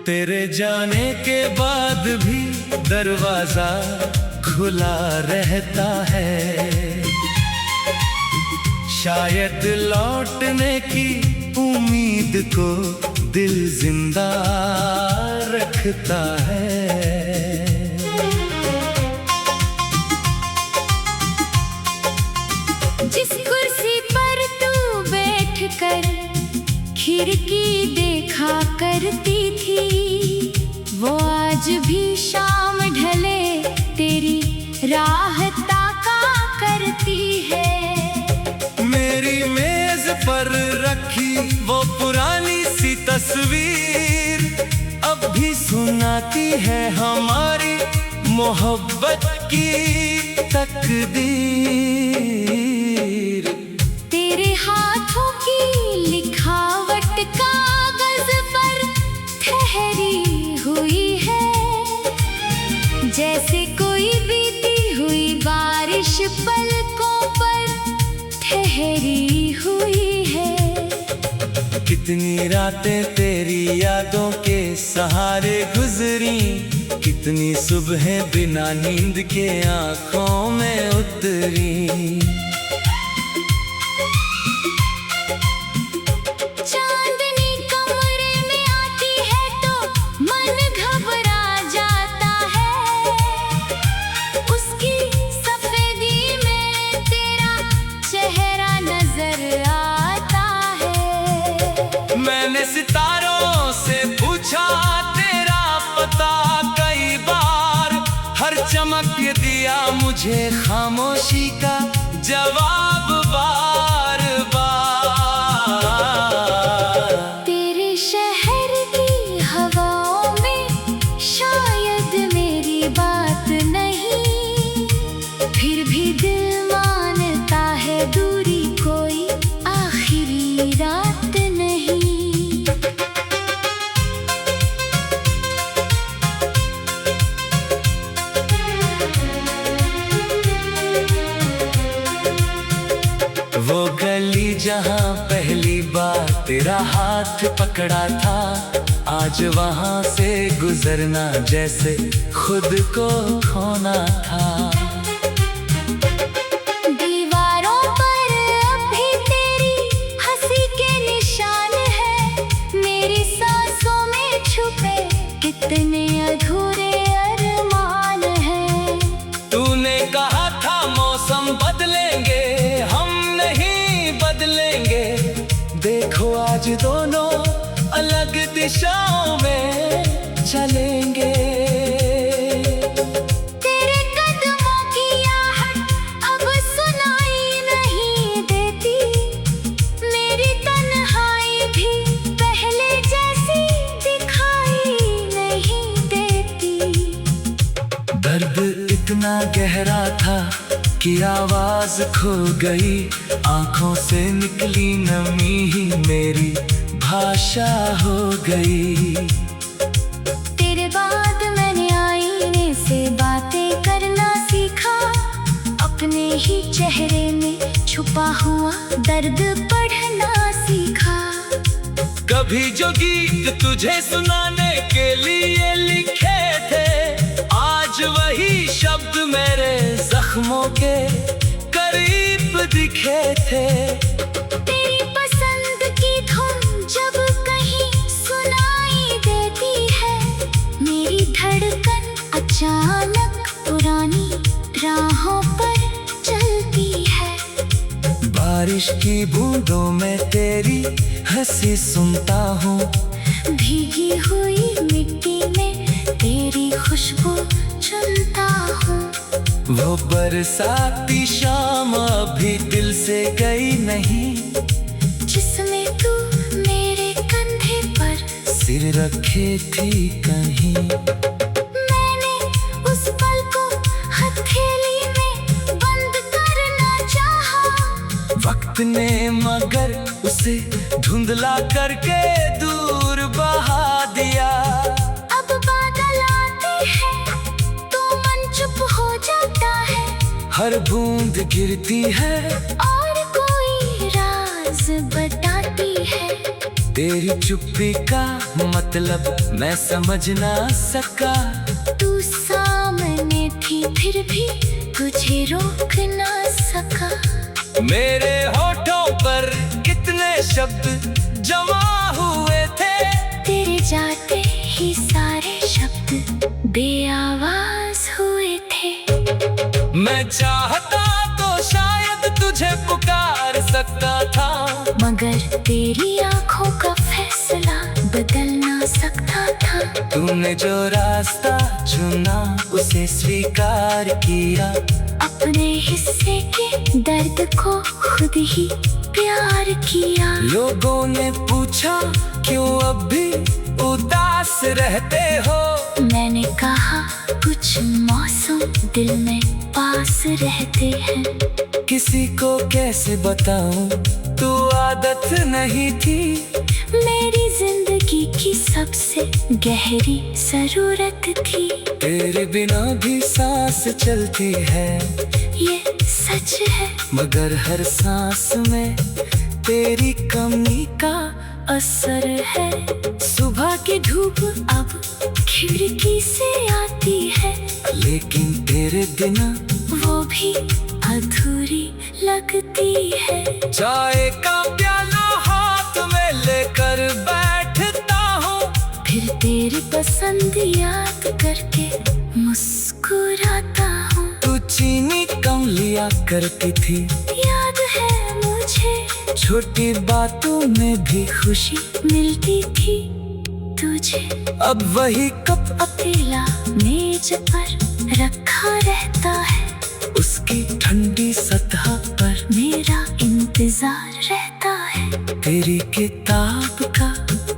तेरे जाने के बाद भी दरवाजा खुला रहता है, शायद लौटने की उम्मीद को दिल जिंदा रखता है। जिस कुर्सी पर तू बैठकर खिड़की देखा करती थी, वो आज भी शाम ढले तेरी राह ताका करती है। मेरी मेज पर रखी वो पुरानी सी तस्वीर अब भी सुनाती है हमारी मोहब्बत की तकदीर। तेरे हाथों की लिखावट कागज पर ठहरी हुई है, जैसे कोई बीती हुई बारिश पलकों पर ठहरी हुई है। कितनी रातें तेरी यादों के सहारे गुजरी, कितनी सुबहें बिना नींद के आंखों में उतरी। चांदनी कमरे में आती है तो मन घबरा जाता है, उसकी सफेदी में तेरा चेहरा नजर आता है। मैंने सितारों से पूछा तेरा पता कई बार, हर चमक दिया मुझे खामोशी का जवाब बार बार। तेरे शहर की हवाओं में शायद मेरी बात नहीं, फिर भी दिल मानता है दूरी कोई आखिरी रात नहीं। वो गली जहाँ पहली बार तेरा हाथ पकड़ा था, आज वहाँ से गुजरना जैसे खुद को खोना था। दीवारों पर अब भी तेरी हंसी के निशान है, मेरी सांसों में छुपे कितने अधूरे अरमान हैं। तूने कहा था मौसम बदलेंगे, हम नहीं बदलेंगे। देखो आज दोनों अलग दिशाओं में चलेंगे। तेरे कदमों की आहट अब सुनाई नहीं देती, मेरी तन्हाई भी पहले जैसी दिखाई नहीं देती। दर्द इतना गहरा था कि आवाज खो गई, आंखों से निकली नमी ही मेरी भाषा हो गई। तेरे बाद मैंने आईने से बातें करना सीखा, अपने ही चेहरे में छुपा हुआ दर्द पढ़ना सीखा। कभी जो गीत तुझे सुनाने के लिए लिखे थे, आज वही शब्द मेरे जख्मों के करीब दिखे थे। तेरी पसंद की धुन जब कहीं सुनाई देती है, मेरी धड़कन अचानक पुरानी राहों पर चलती है। बारिश की बूंदों में तेरी हंसी सुनता हूँ, भीगी हुई मिट्टी में तेरी खुशबू चुनता हूँ। वो बरसाती शाम अभी दिल से गई नहीं, जिसमें तू मेरे कंधे पर सिर रखे थी कहीं। मैंने उस पल को हथेली में बंद करना चाहा, वक्त ने मगर उसे धुंधला करके दूर बहा दिया। अब बादल आते हैं तो मन चुप हो जाता है, हर बूंद गिरती है और कोई राज बताती है। तेरी चुप्पी का मतलब मैं समझ ना सका। तू सामने थी फिर भी तुझे रोक ना सका। मेरे होठों पर कितने शब्द जमा हुए थे, तेरे जाते ही सारे शब्द बेआवाज हुए थे। मैं चाहता तो शायद तुझे पुकार सकता था, मगर तेरी आंखों का फैसला बदल ना सकता था। तूने जो रास्ता चुना उसे स्वीकार किया, अपने हिस्से के दर्द को खुद ही प्यार किया। लोगों ने पूछा क्यों अब भी उदास रहते हो, मैंने कहा कुछ मौसम दिल में पास रहते हैं। किसी को कैसे बताऊं तू आदत नहीं थी, मेरी जिंदगी की सबसे गहरी जरूरत थी। तेरे बिना भी सांस चलती है ये सच है, मगर हर सांस में तेरी कमी का असर है। सुबह की धूप अब खिड़की से आती है, लेकिन तेरे बिना वो भी अधूरी लगती है। चाय का प्याला हाथ में लेकर बैठता हूँ, फिर तेरी पसंद याद करके मुस्कुराता हूँ। तू चीनी कम लिया करती थी, याद है मुझे छोटी बातों में भी खुशी मिलती थी तुझे। अब वही कप अकेला मेज पर रखा रहता है, उसकी ठंडी सतह पर मेरा इंतजार रहता है। तेरी किताब का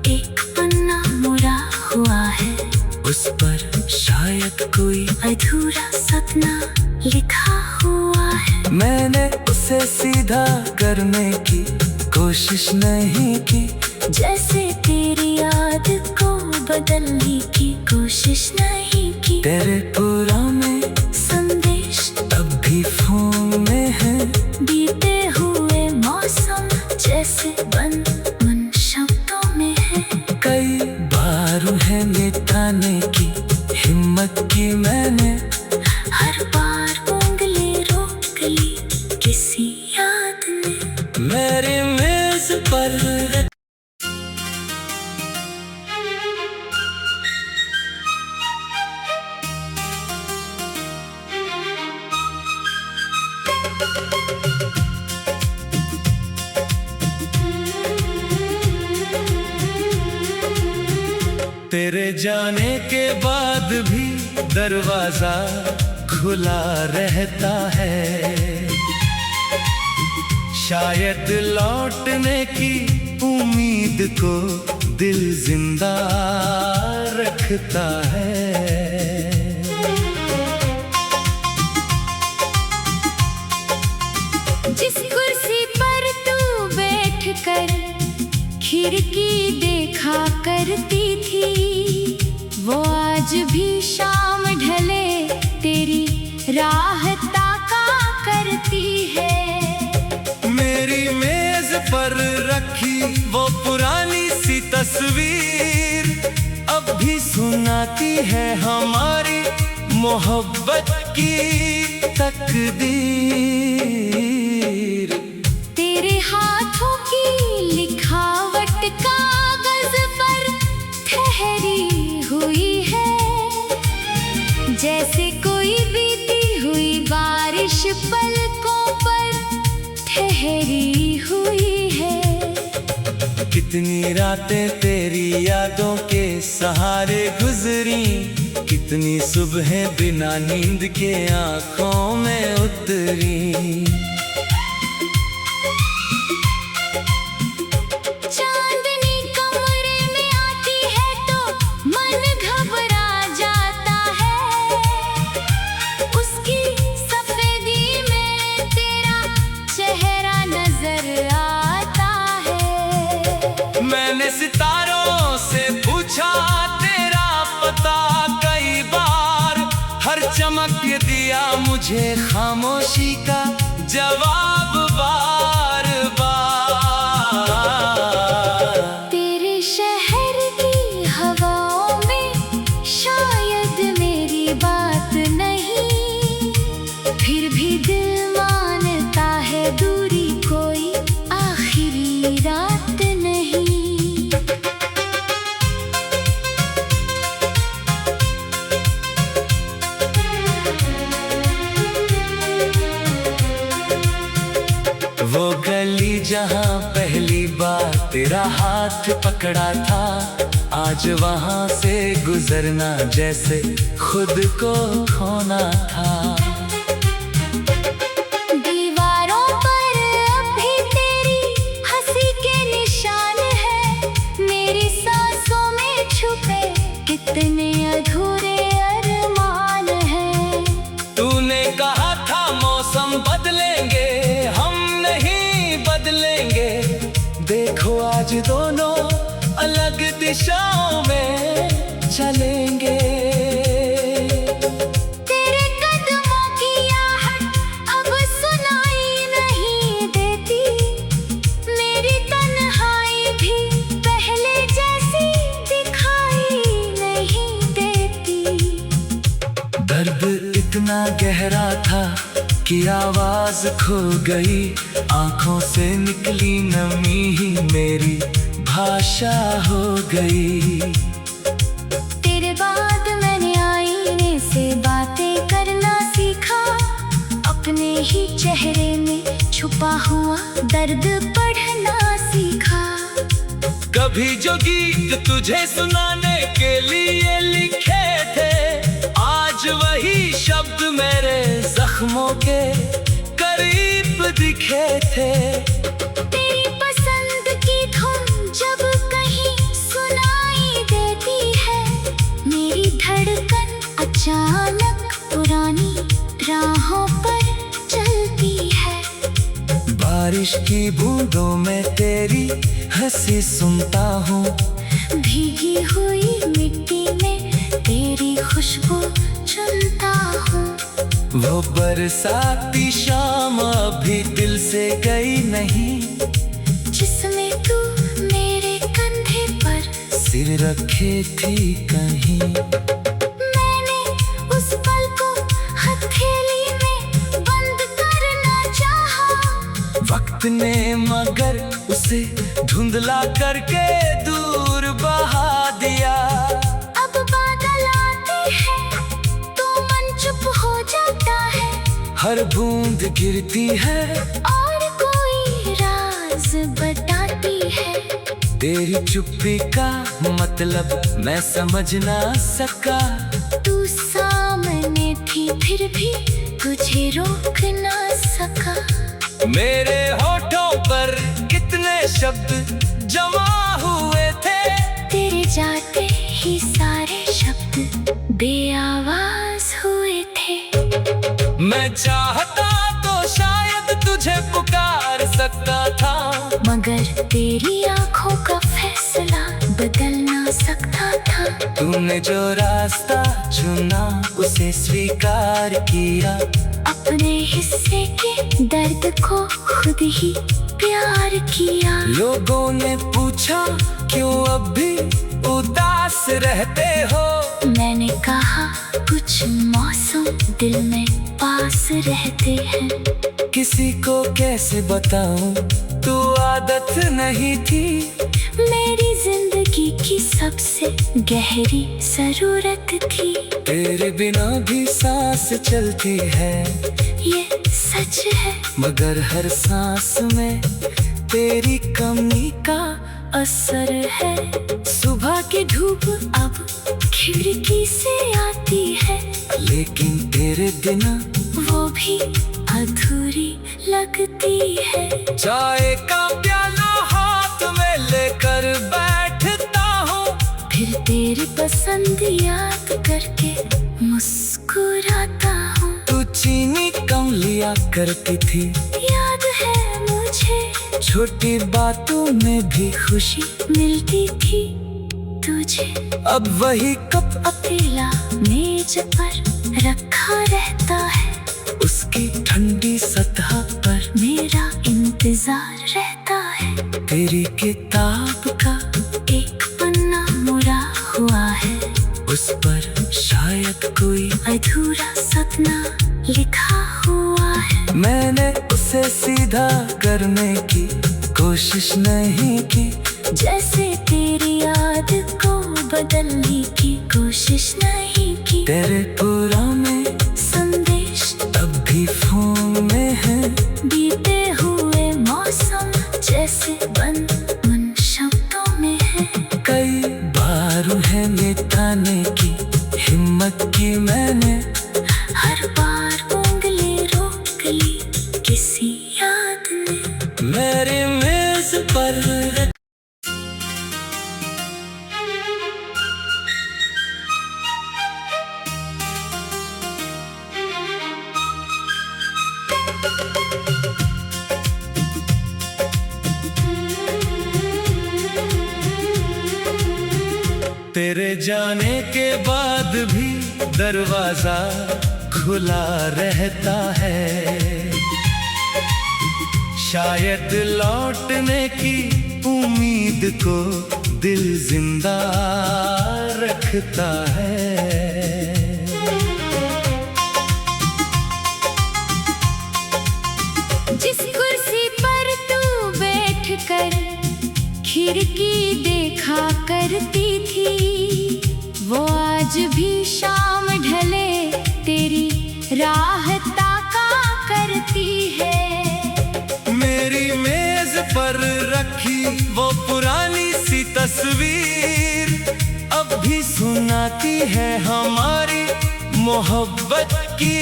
एक पन्ना मुड़ा हुआ है, उस पर शायद कोई अधूरा सपना लिखा हुआ है। मैंने उसे सीधा करने की कोशिश नहीं की, जैसे तेरी याद को बदलने की कोशिश नहीं की। तेरे पुराने संदेश अब भी फोन में है, बीते हुए मौसम जैसे बंद उन शब्दों में है। कई बार है मिटाने की हिम्मत की मैंने, हर बार उंगली रोक ली किसी याद ने। मेरे मेज पर तेरे जाने के बाद भी दरवाजा खुला रहता है, शायद लौटने की उम्मीद को दिल जिंदा रखता है। जिस कुर्सी पर तू बैठकर खिड़की देखा करती थी, वो आज भी शाम ढले तेरी राह ताका करती है। मेरी मेज पर रखी वो पुरानी सी तस्वीर अब भी सुनाती है हमारी मोहब्बत की तकदीर। तेरे हाथों की लिखावट कागज पर ठहरी हुई है, जैसे कोई बीती हुई बारिश पलकों पर ठहरी हुई है। कितनी रातें तेरी यादों के सहारे गुजरी, कितनी सुबहें बिना नींद के आंखों में उतरी। चांदनी कमरे में आती है तो मन घबरा जाता है, उसकी सफेदी में तेरा चेहरा नजर आता है। मैंने सितारों से पूछा तेरा पता कई बार, हर चमक दिया मुझे खामोशी का जवाब बार बार। हाथ पकड़ा था, आज वहां से गुजरना जैसे खुद को खोना था। दीवारों पर अब भी तेरी हंसी के निशान है, मेरी सांसों में छुपे कितने अधूरे अरमान हैं। तूने कहा था मौसम बदलेंगे, हम नहीं बदलेंगे। देखो आज दोनों अलग दिशाओं में चलेंगे। तेरे कदमों की आहट अब सुनाई नहीं देती, मेरी तन्हाई भी पहले जैसी दिखाई नहीं देती। दर्द इतना गहरा था कि आवाज खो गई, आंखों से निकली नमी ही मेरी भाषा हो गई। तेरे बाद मैंने आईने से बातें करना सीखा, अपने ही चेहरे में छुपा हुआ दर्द पढ़ना सीखा। कभी जो गीत तुझे सुनाने के लिए लिखे थे, आज वही शब्द मेरे जख्मों के करीब दिखे थे। तेरी पसंद की धुन जब कहीं सुनाई देती है, मेरी धड़कन अचानक पुरानी राहों पर चलती है। बारिश की बूंदों में तेरी हंसी सुनता हूँ, भीगी हुई मिट्टी में तेरी खुशबू चुनता हूँ। वो बरसाती शाम अभी दिल से गई नहीं, जिसमें तू मेरे कंधे पर सिर रखे थी कहीं। मैंने उस पल को हथेली में बंद करना चाहा, वक्त ने मगर उसे धुंधला करके दूर बहा दिया। अब बादल आते हैं तो मन चुप हो जाता है, हर बूंद गिरती है और कोई राज बताती है। तेरी चुप्पी का मतलब मैं समझ ना सका। तू सामने थी फिर भी तुझे रोक ना सका। मेरे होठों पर कितने शब्द जमा हुए थे, तेरे जाते ही सारे शब्द बेआवाज हुए थे। मैं चाहता तो शायद तुझे पुकार सकता था, मगर तेरी आंखों का फैसला बदल ना सकता था। तूने जो रास्ता चुना उसे स्वीकार किया, अपने हिस्से के दर्द को खुद ही प्यार किया। लोगों ने पूछा क्यों अब भी उदास रहते हो, मैंने कहा कुछ मौसम दिल में पास रहते हैं। किसी को कैसे बताऊं तू आदत नहीं थी, मेरी जिंदगी की सबसे गहरी जरूरत थी। तेरे बिना भी सांस चलती है, ये सच है, मगर हर सांस में तेरी कमी का असर है। सुबह की धूप अब खिड़की से आती है, लेकिन तेरे बिना वो भी अधूरी लगती है। चाय का प्याला हाथ में लेकर बैठता हूँ, फिर तेरी पसंद याद करके मुस्कुराता हूँ। तू चीनी कम लिया करती थी, याद है मुझे छोटी बातों में भी खुशी मिलती थी तुझे। अब वही कप अकेला मेज पर रखा रहता है, उसकी ठंडी सतह पर मेरा इंतजार रहता है। तेरी किताब का एक पन्ना मुड़ा हुआ है, उस पर शायद कोई अधूरा सपना लिखा हुआ है। मैंने उसे सीधा करने की कोशिश नहीं की, जैसे तेरी याद को बदलने की कोशिश नहीं की। तेरे पुराने संदेश अब भी फोन में है, बीते हुए मौसम जैसे बंद उन शब्दों में तेरे जाने के बाद भी दरवाजा खुला रहता है, शायद लौटने की उम्मीद को दिल जिंदा रखता है। जिस कुर्सी पर तू बैठकर खिड़की देखा करती थी, वो आज भी शाम ढले तेरी राह ताका करती है। मेरी मेज पर रखी वो पुरानी सी तस्वीर अब भी सुनाती है हमारी मोहब्बत की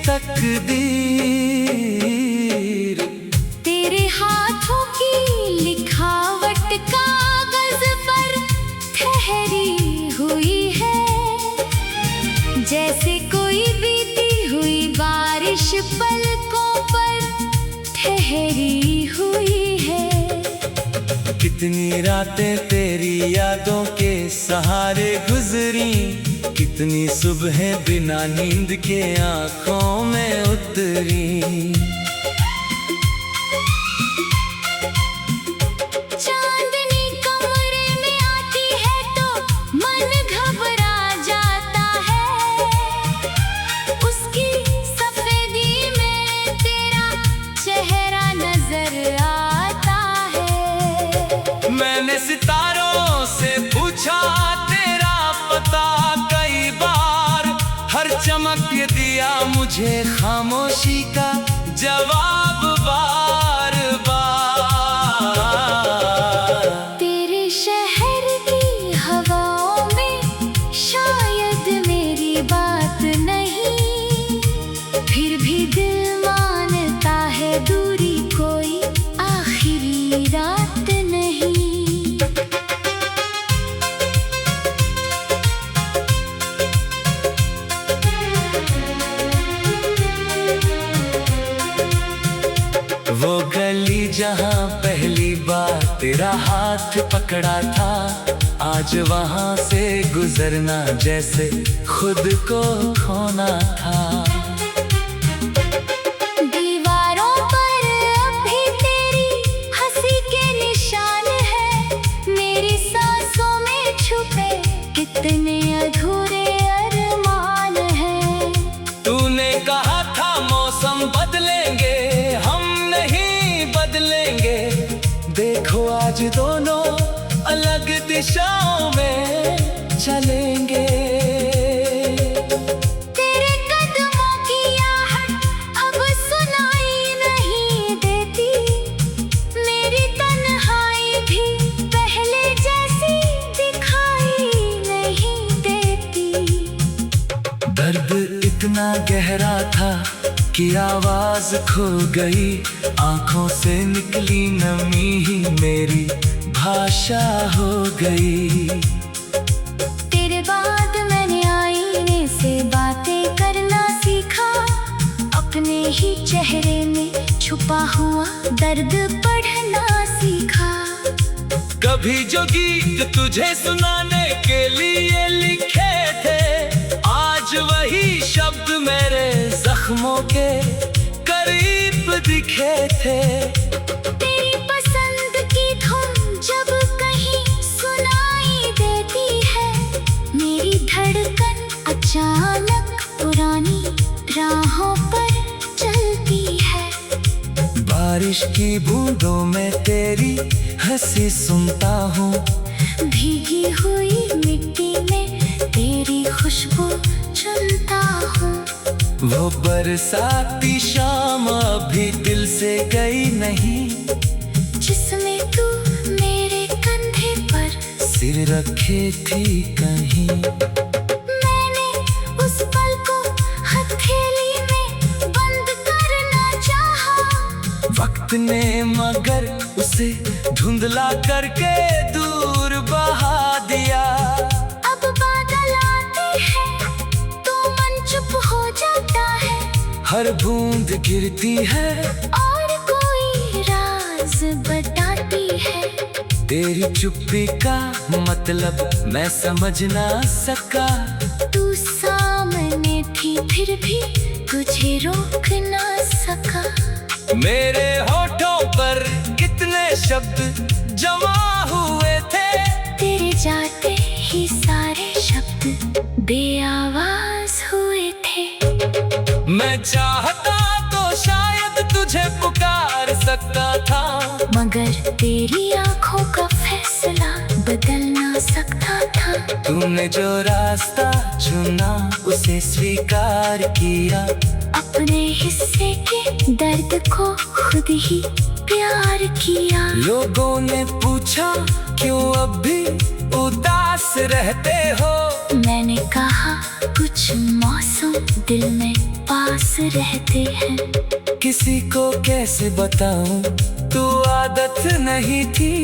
तकदीर। तेरे हाथों की लिखावट कागज पर ठहरी हुई है, जैसे कोई बीती हुई बारिश पलकों पर ठहरी हुई है। कितनी रातें तेरी यादों के सहारे गुजरी, कितनी सुबहें बिना नींद के आंखों में उतरी। चांदनी कमरे में आती है तो मन घबरा जाता है, उसकी सफेदी में तेरा चेहरा नजर आता है। मैंने सितारों से पूछा तेरा पता कई बार, हर चमक दिया मुझे खामोशी का जवाब बार बार। तेरे शहर की हवाओं में शायद मेरी बात नहीं, फिर भी दिल मानता है दूरी कोई आखिरी रात नहीं। वो गली जहाँ पहली बार तेरा हाथ पकड़ा था, आज वहाँ से गुजरना जैसे खुद को खोना था। दीवारों पर अब भी तेरी हंसी के निशान है, मेरी सांसों में छुपे कितने अधूरे अरमान हैं। तूने कहा था मौसम बदलेंगे, हम नहीं बदलेंगे, देखो आज दोनों अलग दिशाओं में चलेंगे। तेरे कदमों की आहट अब सुनाई नहीं देती, मेरी तन्हाई भी पहले जैसी दिखाई नहीं देती। दर्द इतना गहरा था कि आवाज खो गई, आंखों से निकली नमी ही मेरी भाषा हो गई। तेरे बाद मैंने आईने से बातें करना सीखा, अपने ही चेहरे में छुपा हुआ दर्द पढ़ना सीखा। कभी जो गीत तुझे सुनाने के लिए लिखे थे, आज वही शब्द मेरे जख्मों के करीब दिखे थे। तेरी पसंद की धुन जब कहीं सुनाई देती है, मेरी धड़कन अचानक पुरानी राहों पर चलती है। बारिश की बूंदों में तेरी हंसी सुनता हूँ, भीगी हुई मिट्टी में तेरी खुशबू चुनता हूँ। वो बरसाती शाम अभी दिल से गई नहीं, जिसमें तू मेरे कंधे पर सिर रखे थी कहीं। मैंने उस पल को हथेली में बंद करना चाहा, वक्त ने मगर उसे धुंधला करके दूर बहा दिया। अब बादल आते हैं तो मन चुप हो जाता है, हर बूंद गिरती है और कोई राज बताती है। तेरी चुप्पी का मतलब मैं समझ ना सका। तू सामने थी फिर भी तुझे रोक ना सका। मेरे होठों पर कितने शब्द जमा हुए थे, तेरे जाते ही सारे शब्द बेआवाज हुए थे। मैं चाहता तो शायद तुझे पुकार सकता था, मगर तेरी आंखों का फैसला बदल ना सकता था। तूने जो रास्ता चुना उसे स्वीकार किया, अपने हिस्से के दर्द को खुद ही प्यार किया। लोगों ने पूछा क्यों अब भी उदास रहते हो, मैंने कहा कुछ मौसम दिल में पास रहते हैं। किसी को कैसे बताऊं तू आदत नहीं थी,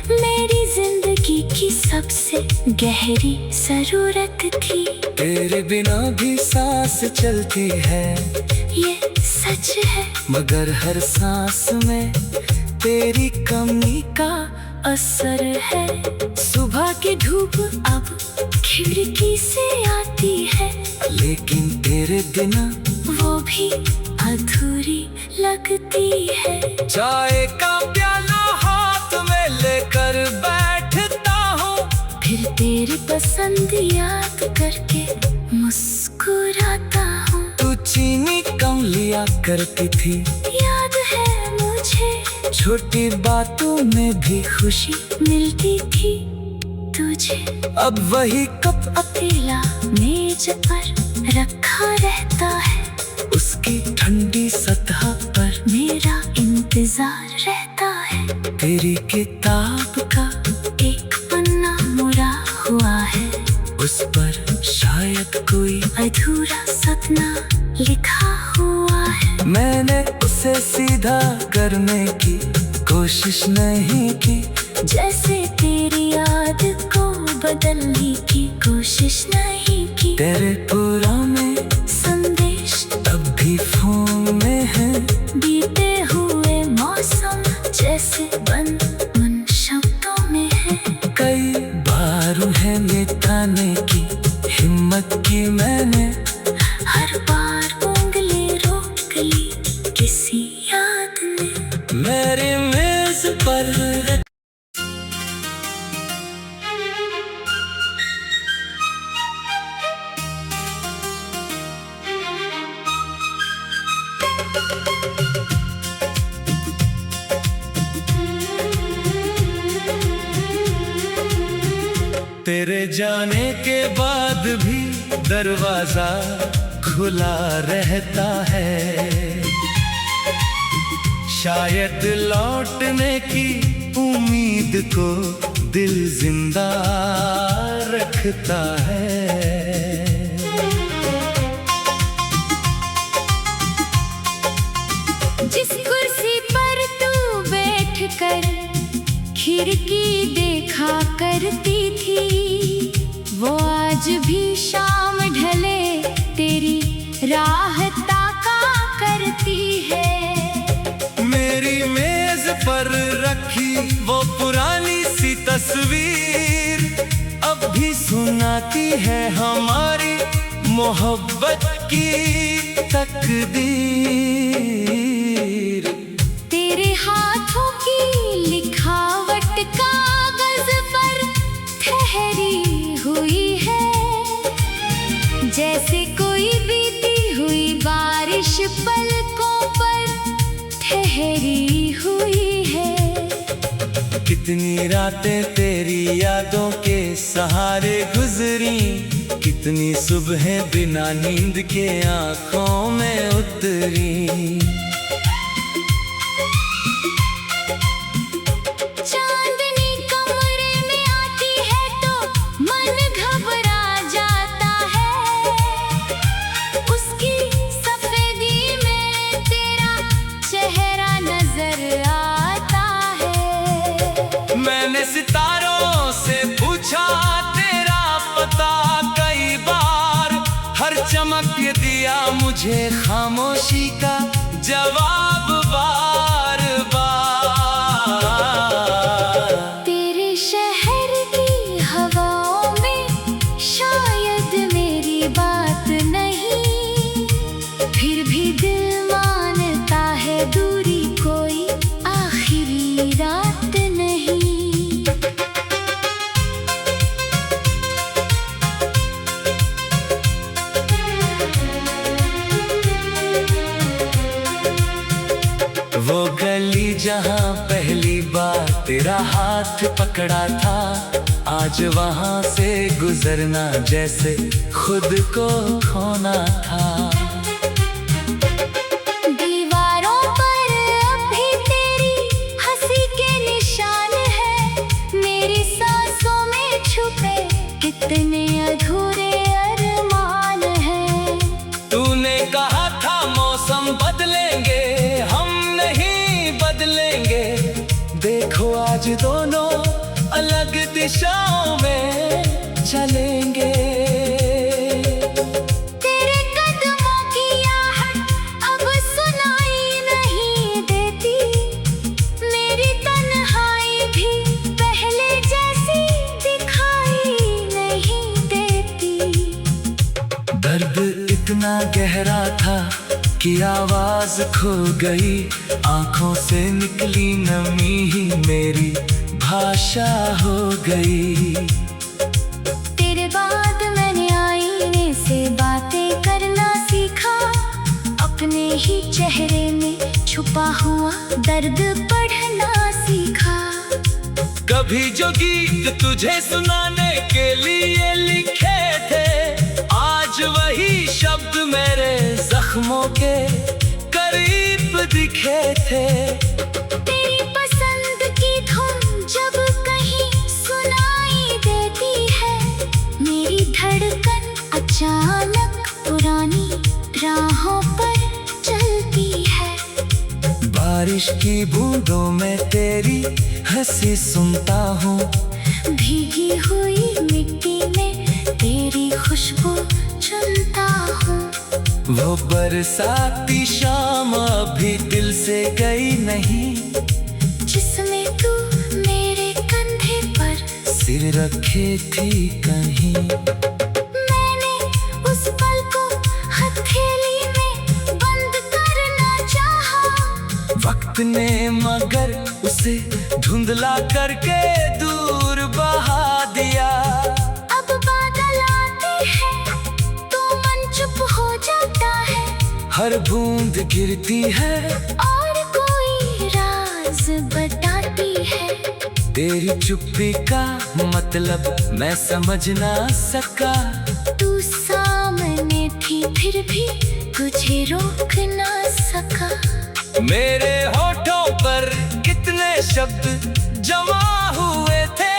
मेरी जिंदगी की सबसे गहरी जरूरत थी। तेरे बिना भी सांस चलती है, ये सच है, मगर हर सांस में तेरी कमी का असर है। सुबह की धूप अब खिड़की से आती है, लेकिन तेरे बिना वो भी अधूरी लगती है। चाय का प्याला हाथ में लेकर बैठता हूँ, फिर तेरी पसंद याद करके मुस्कुराता हूँ। तू चीनी कम लिया करती थी, याद है मुझे छोटी बातों में भी खुशी मिलती थी तुझे। अब वही कप अकेला मेज पर रखा रहता है, उसकी ठंडी सतह पर मेरा इंतजार रहता है। तेरी किताब का एक पन्ना मुड़ा हुआ है, उस पर शायद कोई अधूरा सपना लिखा हुआ है। मैंने उसे सीधा करने की कोशिश नहीं की, जैसे तेरी याद को बदलने की कोशिश नहीं की। तेरे पुराने संदेश अब भी फोन में है, बीते हुए मौसम जैसे बंद उन शब्दों में है। कई बार उन्हें मिटाने की हिम्मत की मैंने, हर बार उंगली रोक ली किसी याद ने। मेरे मेज पर तेरे जाने के बाद भी दरवाजा खुला रहता है, शायद लौटने की उम्मीद को दिल जिंदा रखता है। जिस कुर्सी पर तू बैठकर खिड़की देखा करती थी, वो आज भी शाम ढले तेरी राह ताका करती है। मेरी मेज पर रखी वो पुरानी सी तस्वीर अब भी सुनाती है हमारी मोहब्बत की तकदीर। तेरे हाथों की लिखावट कागज पर ठहरी हुई है, जैसे कोई बीती हुई बारिश पलकों पर ठहरी हुई है। कितनी रातें तेरी यादों के सहारे गुजरी, कितनी सुबहें बिना नींद के आंखों में उतरी। चांदनी कमरे में आती है तो मन घबरा जाता है, उसकी सफेदी में तेरा चेहरा नजर आता है। मैंने सितारों से पूछा तेरा पता कई बार, हर चमक दिया मुझे खामोशी का जवाब बार बार। हाथ पकड़ा था, आज वहां से गुजरना जैसे खुद को खोना था। दीवारों पर अब भी तेरी हंसी के निशान है, मेरी सांसों में छुपे कितने अधूरे अरमान हैं। तूने कहा था मौसम बदलेंगे, हम नहीं बदलेंगे। देखो आज दोनों अलग दिशाओं में चलेंगे। तेरे कदमों की आहट अब सुनाई नहीं देती, मेरी तन्हाई भी पहले जैसी दिखाई नहीं देती। दर्द इतना गहरा था कि आवाज खो गई, आंखों से निकली नमी ही मेरी भाषा हो गई। तेरे बाद मैंने आईने से बातें करना सीखा, अपने ही चेहरे में छुपा हुआ दर्द पढ़ना सीखा। कभी जो गीत तुझे सुनाने के लिए लिखे थे, आज वही शब्द मेरे जख्मों के करीब दिखे थे। तेरी पसंद की धुन जब कहीं सुनाई देती है, मेरी धड़कन अचानक पुरानी राहों पर चलती है। बारिश की बूंदों में तेरी हंसी सुनता हूँ, भीगी हुई मिट्टी में तेरी खुशबू चुनता हूँ। वो बरसाती शाम अभी दिल से गई नहीं, जिसमें तू मेरे कंधे पर सिर रखे थी कहीं। मैंने उस पल को हथेली में बंद करना चाहा, वक्त ने मगर उसे धुंधला करके दूर बहा दिया। अब बादल आते हैं तो मन चुप हो जाता है, हर बूंद गिरती है और कोई राज बताती है। तेरी चुप्पी का मतलब मैं समझ ना सका। तू सामने थी फिर भी तुझे रोक ना सका। मेरे होठों पर कितने शब्द जमा हुए थे,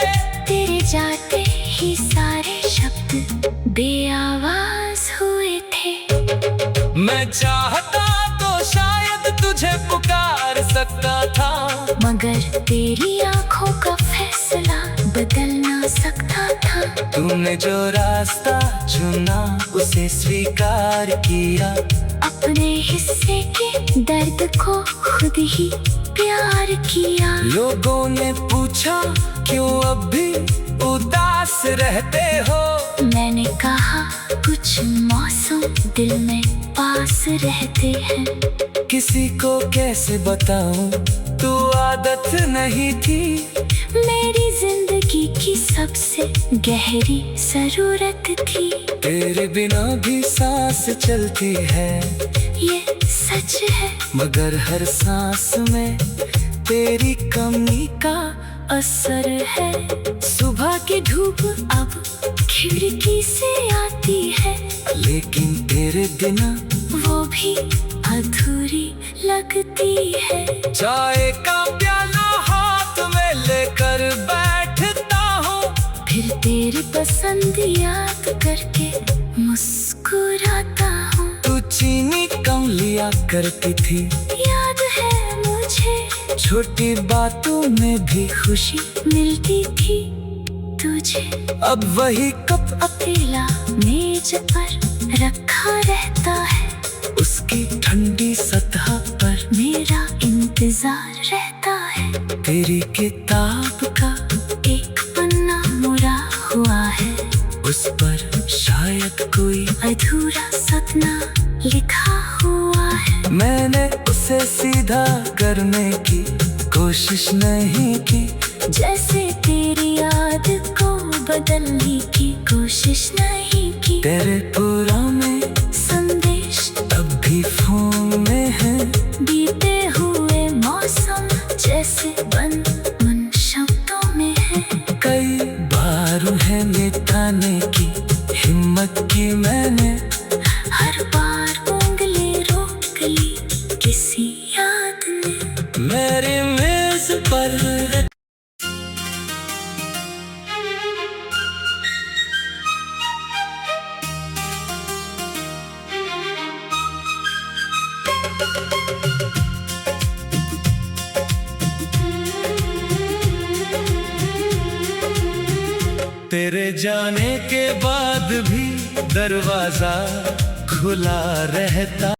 तेरे जाते ही सारे शब्द बेआवाज हुए थे। मैं चाहता तो शायद तुझे पुकार सकता था, मगर तेरी आंखों का फैसला बदल ना सकता था। तूने जो रास्ता चुना उसे स्वीकार किया, अपने हिस्से के दर्द को खुद ही प्यार किया। लोगों ने पूछा क्यों अब भी उदास रहते हो, मैंने कहा कुछ मौसम दिल में पास रहते हैं। किसी को कैसे बताऊं तू आदत नहीं थी, मेरी जिंदगी की सबसे गहरी जरूरत थी। तेरे बिना भी सांस चलती है, ये सच है, मगर हर सांस में तेरी कमी का असर है। सुबह की धूप अब खिड़की से आती है, लेकिन तेरे बिना वो भी अधूरी लगती है। चाय का प्याला हाथ में लेकर बैठता हूँ, फिर तेरी पसंद याद करके मुस्कुराता हूँ। तू चीनी कम लिया करती थी, याद है मुझे छोटी बातों में भी खुशी मिलती थी तुझे। अब वही कप अकेला मेज पर रखा रहता है, उसकी ठंडी सतह पर मेरा इंतजार रहता है। तेरी किताब का एक पन्ना मुड़ा हुआ है, उस पर शायद कोई अधूरा सपना लिखा हुआ है। मैंने उसे सीधा करने की कोशिश नहीं की, जैसे तेरी याद को बदलने की कोशिश नहीं की। तेरे पुराने संदेश अब भी फोन में है, बीते हुए मौसम जैसे बंद उन शब्दों में हर है मिटाने की हिम्मत की मैंने, हर बार उंगली रोक ली किसी याद ने। मेरी मेज पर तेरे जाने के बाद भी दरवाजा खुला रहता।